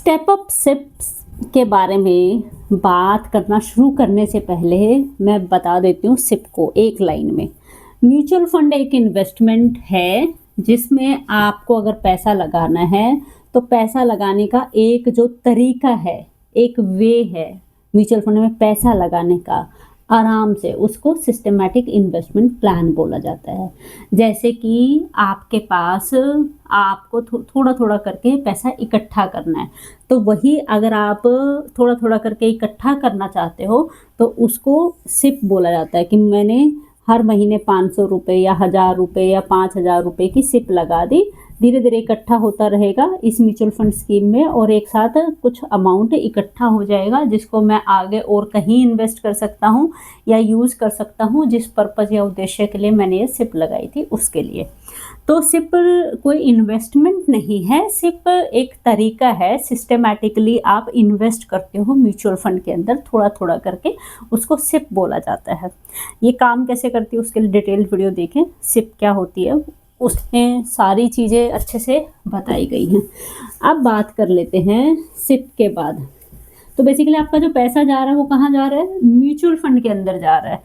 Step up sips के बारे में बात करना शुरू करने से पहले मैं बता देती हूँ सिप को एक लाइन में। म्यूचुअल फंड एक इन्वेस्टमेंट है जिसमें आपको अगर पैसा लगाना है तो पैसा लगाने का एक जो तरीका है, एक वे है म्यूचुअल फंड में पैसा लगाने का, आराम से, उसको सिस्टमैटिक इन्वेस्टमेंट प्लान बोला जाता है। जैसे कि आपके पास आपको थोड़ा थोड़ा करके पैसा इकट्ठा करना है, तो वही अगर आप थोड़ा थोड़ा करके इकट्ठा करना चाहते हो तो उसको सिप बोला जाता है कि मैंने हर महीने 500 रुपये या 1000 रुपये या 5000 रुपये की सिप लगा दी। धीरे धीरे इकट्ठा होता रहेगा इस म्यूचुअल फंड स्कीम में और एक साथ कुछ अमाउंट इकट्ठा हो जाएगा जिसको मैं आगे और कहीं इन्वेस्ट कर सकता हूँ या यूज़ कर सकता हूँ जिस पर्पज़ या उद्देश्य के लिए मैंने ये सिप लगाई थी उसके लिए। तो सिप कोई इन्वेस्टमेंट नहीं है, सिप एक तरीका है, सिस्टमैटिकली आप इन्वेस्ट करते हो म्यूचुअल फंड के अंदर थोड़ा थोड़ा करके, उसको सिप बोला जाता है। ये काम कैसे करती है उसके लिए डिटेल्ड वीडियो देखें, सिप क्या होती है उसमें सारी चीज़ें अच्छे से बताई गई हैं। अब बात कर लेते हैं सिप के बाद। तो बेसिकली आपका जो पैसा जा रहा है वो कहाँ जा रहा है? म्यूचुअल फंड के अंदर जा रहा है।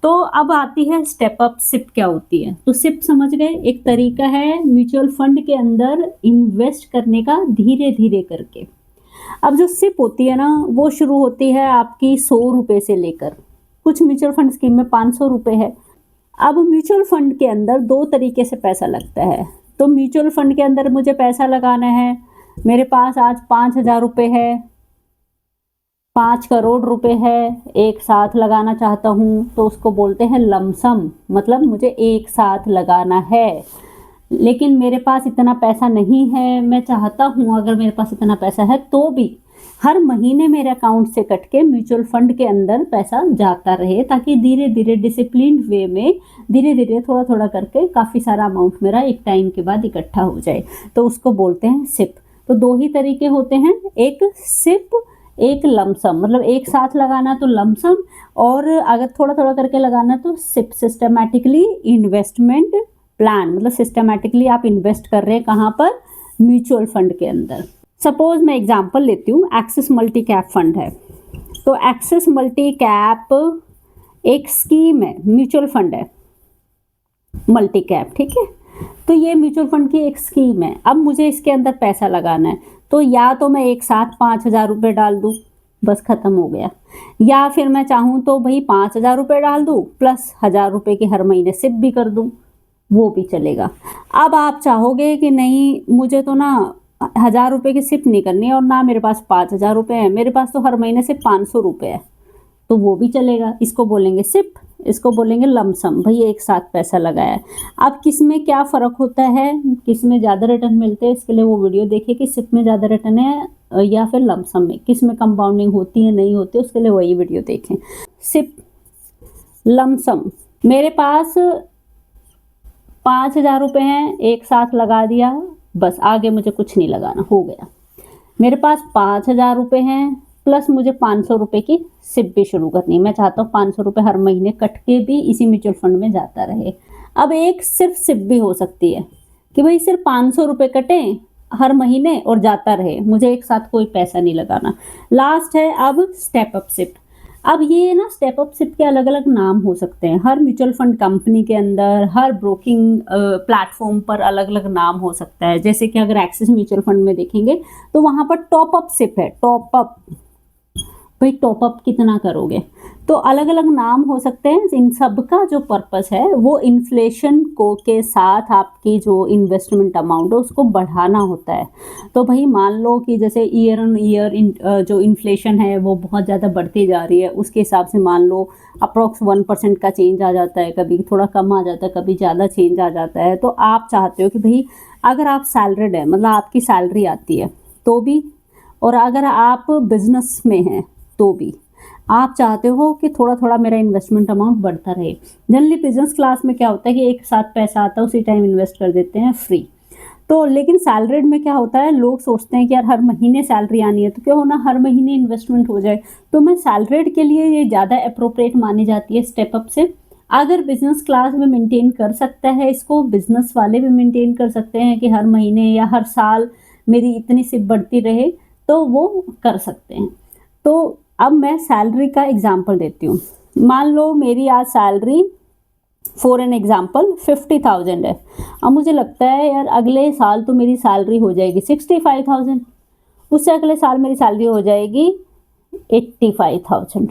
तो अब आती है स्टेप अप सिप क्या होती है। तो सिप समझ गए, एक तरीका है म्यूचुअल फंड के अंदर इन्वेस्ट करने का धीरे धीरे करके। अब जो सिप होती है ना वो शुरू होती है आपकी 100 रुपये से लेकर, कुछ म्यूचुअल फंड स्कीम में 500 रुपये है। अब म्यूचुअल फंड के अंदर 2 तरीके से पैसा लगता है। तो म्यूचुअल फंड के अंदर मुझे पैसा लगाना है, मेरे पास आज 5000 रुपये है, 5 करोड़ रुपए है, एक साथ लगाना चाहता हूँ तो उसको बोलते हैं लमसम, मतलब मुझे एक साथ लगाना है। लेकिन मेरे पास इतना पैसा नहीं है, मैं चाहता हूँ अगर मेरे पास इतना पैसा है तो भी हर महीने मेरे अकाउंट से कट के म्यूचुअल फंड के अंदर पैसा जाता रहे, ताकि धीरे धीरे डिसिप्लिन्ड वे में धीरे धीरे थोड़ा थोड़ा करके काफ़ी सारा अमाउंट मेरा एक टाइम के बाद इकट्ठा हो जाए, तो उसको बोलते हैं सिप। तो 2 ही तरीके होते हैं, एक सिप, एक लमसम। मतलब एक साथ लगाना तो लमसम, और अगर थोड़ा थोड़ा करके लगाना तो सिप, सिस्टमैटिकली इन्वेस्टमेंट प्लान। मतलब सिस्टमैटिकली आप इन्वेस्ट कर रहे हैं कहाँ पर? म्यूचुअल फंड के अंदर। सपोज मैं एग्जांपल लेती हूँ, एक्सिस मल्टी कैप फंड है। तो एक्सिस मल्टी कैप एक स्कीम है, म्यूचुअल फंड है मल्टी कैप, ठीक है। तो ये म्यूचुअल फंड की एक स्कीम है। अब मुझे इसके अंदर पैसा लगाना है, तो या तो मैं एक साथ 5000 रुपये डाल दूँ, बस ख़त्म हो गया, या फिर मैं चाहूँ तो भाई 5000 रुपये डाल दूँ प्लस 1000 रुपये की हर महीने सिप भी कर दूँ, वो भी चलेगा। अब आप चाहोगे कि नहीं मुझे तो ना 1000 रुपये की सिप नहीं करनी है और ना मेरे पास 5000 रुपये है, मेरे पास तो हर महीने से 500 रुपये है, तो वो भी चलेगा। इसको बोलेंगे सिप, इसको बोलेंगे लमसम। भाई एक साथ पैसा लगाया है। अब किस में क्या फ़र्क होता है, किस में ज़्यादा रिटर्न मिलते हैं, इसके लिए वो वीडियो देखिए कि सिप में ज़्यादा रिटर्न है या फिर लमसम में, किस में कंपाउंडिंग होती है नहीं होती, उसके लिए वही वीडियो देखें। सिप, लमसम, मेरे पास 5000 रुपये हैं, एक साथ लगा दिया, बस आगे मुझे कुछ नहीं लगाना, हो गया। मेरे पास 5000 रुपये हैं प्लस मुझे 500 रुपये की सिप भी शुरू करनी है। मैं चाहता हूँ 500 रुपये हर महीने कट के भी इसी म्यूचुअल फंड में जाता रहे। अब एक सिर्फ सिप भी हो सकती है कि भाई सिर्फ 500 रुपये कटें हर महीने और जाता रहे, मुझे एक साथ कोई पैसा नहीं लगाना। लास्ट है अब स्टेप अप सिप। अब ये ना स्टेप अप सिप के अलग अलग नाम हो सकते हैं, हर म्यूचुअल फंड कंपनी के अंदर, हर ब्रोकिंग प्लेटफॉर्म पर अलग अलग नाम हो सकता है। जैसे कि अगर एक्सिस म्यूचुअल फंड में देखेंगे तो वहाँ पर टॉप अप सिप है, टॉप अप, भाई टॉप अप कितना करोगे, तो अलग अलग नाम हो सकते हैं। इन सब का जो पर्पस है वो इन्फ्लेशन को के साथ आपकी जो इन्वेस्टमेंट अमाउंट है उसको बढ़ाना होता है। तो भाई मान लो कि जैसे ईयर ऑन ईयर जो इन्फ्लेशन है वो बहुत ज़्यादा बढ़ती जा रही है, उसके हिसाब से मान लो अप्रॉक्स 1% का चेंज आ जाता है, कभी थोड़ा कम आ जाता है, कभी ज़्यादा चेंज आ जाता है। तो आप चाहते हो कि भाई अगर आप सैलरीड है, मतलब आपकी सैलरी आती है तो भी, और अगर आप बिजनेस में हैं तो भी आप चाहते हो कि थोड़ा थोड़ा मेरा इन्वेस्टमेंट अमाउंट बढ़ता रहे। जनरली बिजनेस क्लास में क्या होता है कि एक साथ पैसा आता है उसी टाइम इन्वेस्ट कर देते हैं फ्री। तो लेकिन सैलरीड में क्या होता है, लोग सोचते हैं कि यार हर महीने सैलरी आनी है तो क्यों ना हर महीने इन्वेस्टमेंट हो जाए। तो मैं सैलरीड के लिए ये ज़्यादा अप्रोप्रिएट मानी जाती है स्टेप अप से। अगर बिजनेस क्लास में मेंटेन कर सकता है इसको, बिजनेस वाले भी मेंटेन कर सकते हैं कि हर महीने या हर साल मेरी इतनी सिप बढ़ती रहे, तो वो कर सकते हैं। तो अब मैं सैलरी का एग्जांपल देती हूँ। मान लो मेरी आज सैलरी फॉर एन एग्जाम्पल 50,000 है। अब मुझे लगता है यार अगले साल तो मेरी सैलरी हो जाएगी 65,000, उससे अगले साल मेरी सैलरी हो जाएगी 85,000।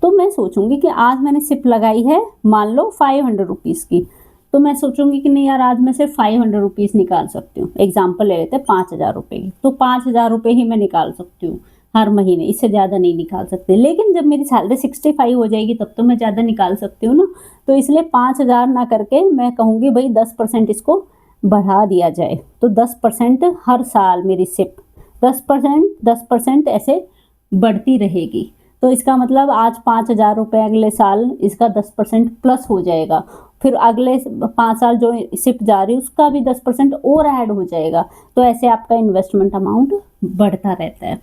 तो मैं सोचूंगी कि आज मैंने सिप लगाई है मान लो 500 रुपीज़ की, तो मैं सोचूंगी कि नहीं यार आज मैं सिर्फ 500 रुपीज़ निकाल सकती हूँ। एग्जाम्पल ले लेते हैं 5,000 रुपये की, तो 5,000 रुपये ही मैं निकाल सकती हूँ हर महीने, इससे ज़्यादा नहीं निकाल सकते। लेकिन जब मेरी सैलरी 65 हो जाएगी तब तो मैं ज़्यादा निकाल सकती हूँ ना। तो इसलिए 5,000 ना करके मैं कहूँगी भाई 10% इसको बढ़ा दिया जाए। तो 10% हर साल मेरी सिप 10% ऐसे बढ़ती रहेगी। तो इसका मतलब आज 5,000 रुपये, अगले साल इसका 10% प्लस हो जाएगा, फिर अगले 5 साल जो सिप जा रही है उसका भी 10% और ऐड हो जाएगा। तो ऐसे आपका इन्वेस्टमेंट अमाउंट बढ़ता रहता है।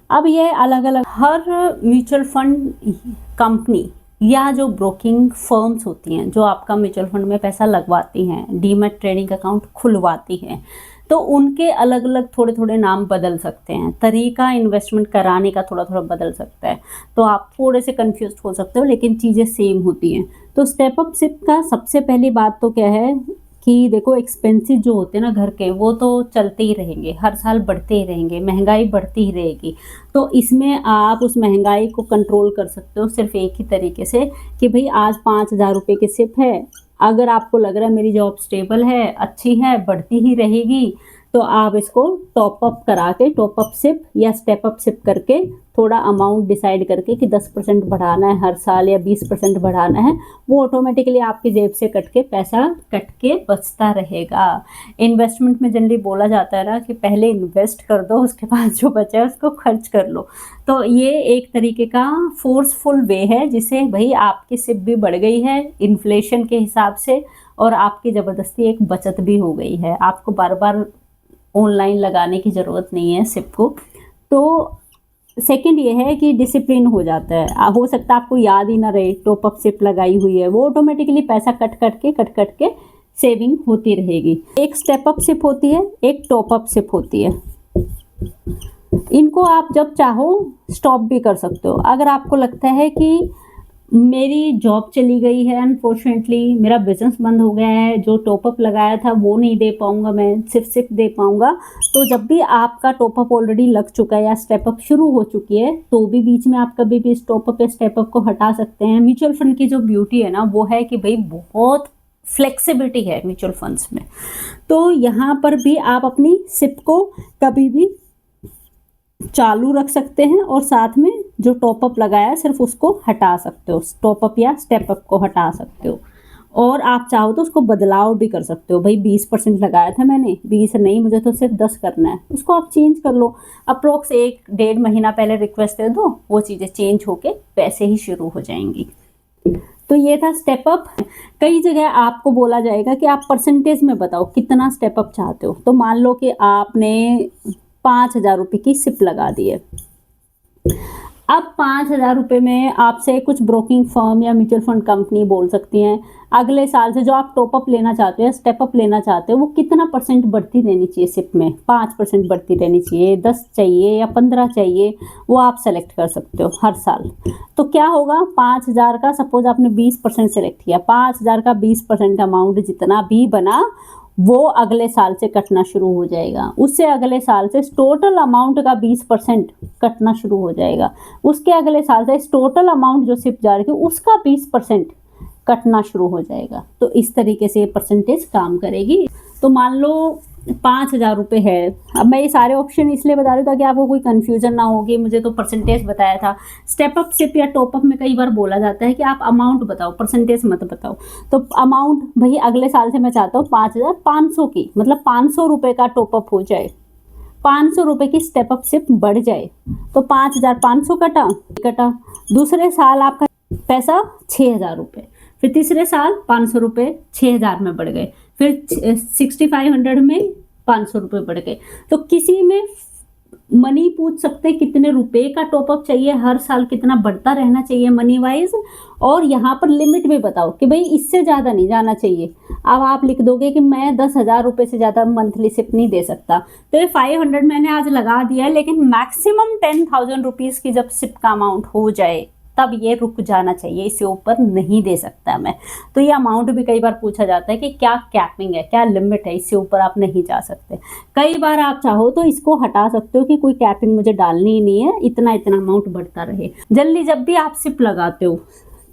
अब ये अलग अलग हर म्यूचुअल फंड कंपनी या जो ब्रोकिंग फर्म्स होती हैं जो आपका म्यूचुअल फंड में पैसा लगवाती हैं, डीमैट ट्रेडिंग अकाउंट खुलवाती हैं, तो उनके अलग अलग थोड़े थोड़े नाम बदल सकते हैं, तरीका इन्वेस्टमेंट कराने का थोड़ा थोड़ा बदल सकता है। तो आप थोड़े से कंफ्यूज हो सकते हो लेकिन चीज़ें सेम होती हैं। तो स्टेप अप सिप का सबसे पहली बात तो क्या है कि देखो एक्सपेंसेस जो होते हैं ना घर के, वो तो चलते ही रहेंगे, हर साल बढ़ते ही रहेंगे, महंगाई बढ़ती ही रहेगी। तो इसमें आप उस महंगाई को कंट्रोल कर सकते हो सिर्फ एक ही तरीके से कि भाई आज 5,000 रुपये की सिप है, अगर आपको लग रहा है मेरी जॉब स्टेबल है, अच्छी है, बढ़ती ही रहेगी, तो आप इसको टॉप अप करा के, टॉप अप सिप या स्टेप अप सिप करके थोड़ा अमाउंट डिसाइड करके कि 10% बढ़ाना है हर साल या 20% बढ़ाना है, वो ऑटोमेटिकली आपकी जेब से पैसा कट के बचता रहेगा। इन्वेस्टमेंट में जनरली बोला जाता है ना कि पहले इन्वेस्ट कर दो, उसके बाद जो बचा है उसको खर्च कर लो। तो ये एक तरीके का फोर्सफुल वे है जिससे भाई आपकी सिप भी बढ़ गई है इन्फ्लेशन के हिसाब से, और आपकी ज़बरदस्ती एक बचत भी हो गई है। आपको बार बार ऑनलाइन लगाने की ज़रूरत नहीं है सिप को। तो सेकंड ये है कि डिसिप्लिन हो जाता है। हो सकता है आपको याद ही ना रहे टॉप अप सिप लगाई हुई है, वो ऑटोमेटिकली पैसा कट कट के सेविंग होती रहेगी। एक स्टेप अप सिप होती है, एक टॉप अप सिप होती है। इनको आप जब चाहो स्टॉप भी कर सकते हो। अगर आपको लगता है कि मेरी जॉब चली गई है, अनफॉर्चुनेटली मेरा बिजनेस बंद हो गया है, जो टॉपअप लगाया था वो नहीं दे पाऊंगा, मैं सिर्फ दे पाऊंगा, तो जब भी आपका टॉपअप ऑलरेडी लग चुका है या स्टेपअप शुरू हो चुकी है तो भी बीच में आप कभी भी इस टॉपअप या स्टेपअप को हटा सकते हैं। म्यूचुअल फंड की जो ब्यूटी है ना वो है कि भाई बहुत फ्लेक्सिबिलिटी है म्यूचुअल फंड्स में। तो यहाँ पर भी आप अपनी सिप को कभी भी चालू रख सकते हैं और साथ में जो टॉपअप लगाया है सिर्फ उसको हटा सकते हो, टॉपअप या स्टेपअप को हटा सकते हो। और आप चाहो तो उसको बदलाव भी कर सकते हो, भाई 20% लगाया था मैंने, 20 नहीं मुझे तो सिर्फ 10 करना है, उसको आप चेंज कर लो। अप्रोक्स 1-1.5 महीना पहले रिक्वेस्ट दे दो, वो चीज़ें चेंज होके वैसे ही शुरू हो जाएंगी। तो ये था स्टेप अप। कई जगह आपको बोला जाएगा कि आप परसेंटेज में बताओ कितना स्टेप अप चाहते हो। तो मान लो कि आपने 5,000 रुपये की सिप लगा दी है। अब 5,000 रुपये में आपसे कुछ ब्रोकिंग फर्म या म्यूचुअल फंड कंपनी बोल सकती हैं अगले साल से जो आप टॉपअप लेना चाहते हो या स्टेप अप लेना चाहते हो वो कितना परसेंट बढ़ती रहनी चाहिए सिप में। 5% बढ़ती रहनी चाहिए, 10 चाहिए या 15 चाहिए, वो आप सेलेक्ट कर सकते हो हर साल। तो क्या होगा, 5,000 का सपोज आपने 20% सेलेक्ट किया, 5,000 का 20% अमाउंट जितना भी बना वो अगले साल से कटना शुरू हो जाएगा। उससे अगले साल से टोटल अमाउंट का 20% कटना शुरू हो जाएगा। उसके अगले साल से टोटल अमाउंट जो सिप जा रही है उसका 20% कटना शुरू हो जाएगा। तो इस तरीके से परसेंटेज काम करेगी। तो मान लो 5,000 रुपये है। अब मैं ये सारे ऑप्शन इसलिए बता रही हूँ ताकि आपको कोई कन्फ्यूजन ना हो कि मुझे तो परसेंटेज बताया था। स्टेप अप सिप या टॉप अप में कई बार बोला जाता है कि आप अमाउंट बताओ, परसेंटेज मत बताओ। तो अमाउंट भाई अगले साल से मैं चाहता हूँ 5,500 की, मतलब 500 रुपये का टॉप अप हो जाए, 500 रुपये की स्टेप अप सिप बढ़ जाए। तो 5,500 कटा। दूसरे साल आपका पैसा 6,000 रुपये, फिर तीसरे साल 500 रुपये 6,000 में बढ़ गए, फिर 6,500 में 500 रुपये बढ़ गए। तो किसी में मनी पूछ सकते हैं कितने रुपए का टॉपअप चाहिए, हर साल कितना बढ़ता रहना चाहिए मनी वाइज, और यहाँ पर लिमिट भी बताओ कि भाई इससे ज़्यादा नहीं जाना चाहिए। अब आप लिख दोगे कि मैं 10,000 रुपये से ज़्यादा मंथली सिप नहीं दे सकता, तो ये 500 मैंने आज लगा दिया है, लेकिन मैक्सिमम 10,000 रुपीज़ की जब सिप का अमाउंट हो जाए तब ये रुक जाना चाहिए, इससे ऊपर नहीं दे सकता मैं। तो ये अमाउंट भी कई बार पूछा जाता है कि क्या कैपिंग है, क्या लिमिट है, इससे ऊपर आप नहीं जा सकते। कई बार आप चाहो तो इसको हटा सकते हो कि कोई कैपिंग मुझे डालनी ही नहीं है, इतना इतना अमाउंट बढ़ता रहे। जल्दी जब भी आप सिप लगाते हो,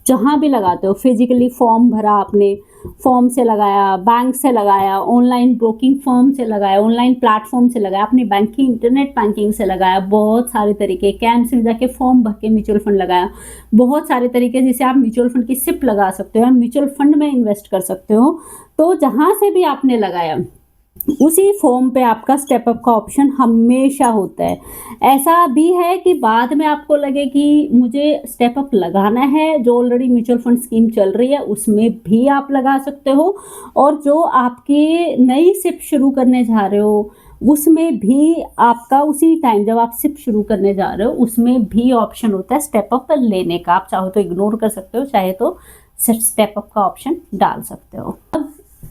जहाँ भी लगाते हो, फिजिकली फॉर्म भरा आपने, फॉर्म से लगाया, बैंक से लगाया, ऑनलाइन ब्रोकिंग फर्म से लगाया, ऑनलाइन प्लेटफॉर्म से लगाया, अपनी बैंकिंग इंटरनेट बैंकिंग से लगाया, बहुत सारे तरीके, कैंप से जाके फॉर्म भर के म्यूचुअल फंड लगाया, बहुत सारे तरीके जिसे आप म्यूचुअल फंड की सिप लगा सकते हो या म्यूचुअल फंड में इन्वेस्ट कर सकते हो। तो जहाँ से भी आपने लगाया उसी फॉर्म पे आपका स्टेप अप का ऑप्शन हमेशा होता है। ऐसा भी है कि बाद में आपको लगे कि मुझे स्टेप अप लगाना है, जो ऑलरेडी म्यूचुअल फंड स्कीम चल रही है उसमें भी आप लगा सकते हो, और जो आपकी नई सिप शुरू करने जा रहे हो उसमें भी आपका उसी टाइम जब आप सिप शुरू करने जा रहे हो उसमें भी ऑप्शन होता है स्टेप अप लेने का। आप चाहो तो इग्नोर कर सकते हो, चाहे तो स्टेप अप का ऑप्शन डाल सकते हो।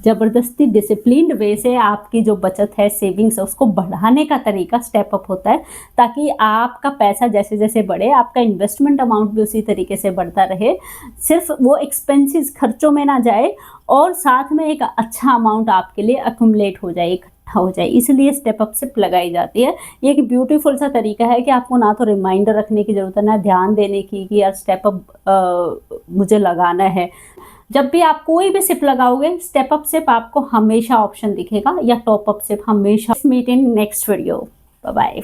जबरदस्ती डिसिप्लिन्ड वे से आपकी जो बचत है, सेविंग्स है, उसको बढ़ाने का तरीका स्टेप अप होता है, ताकि आपका पैसा जैसे जैसे बढ़े आपका इन्वेस्टमेंट अमाउंट भी उसी तरीके से बढ़ता रहे, सिर्फ वो एक्सपेंसेस खर्चों में ना जाए, और साथ में एक अच्छा अमाउंट आपके लिए अक्यूमुलेट हो जाए, इकट्ठा हो जाए। इसलिए स्टेप अप सिप लगाई जाती है। ये एक ब्यूटीफुल सा तरीका है कि आपको ना तो रिमाइंडर रखने की ज़रूरत है, ना ध्यान देने की कि यार स्टेप अप मुझे लगाना है। जब भी आप कोई भी सिप लगाओगे, स्टेप अप सिप आपको हमेशा ऑप्शन दिखेगा, या टॉप अप सिप हमेशा। Meet in next video. Bye bye.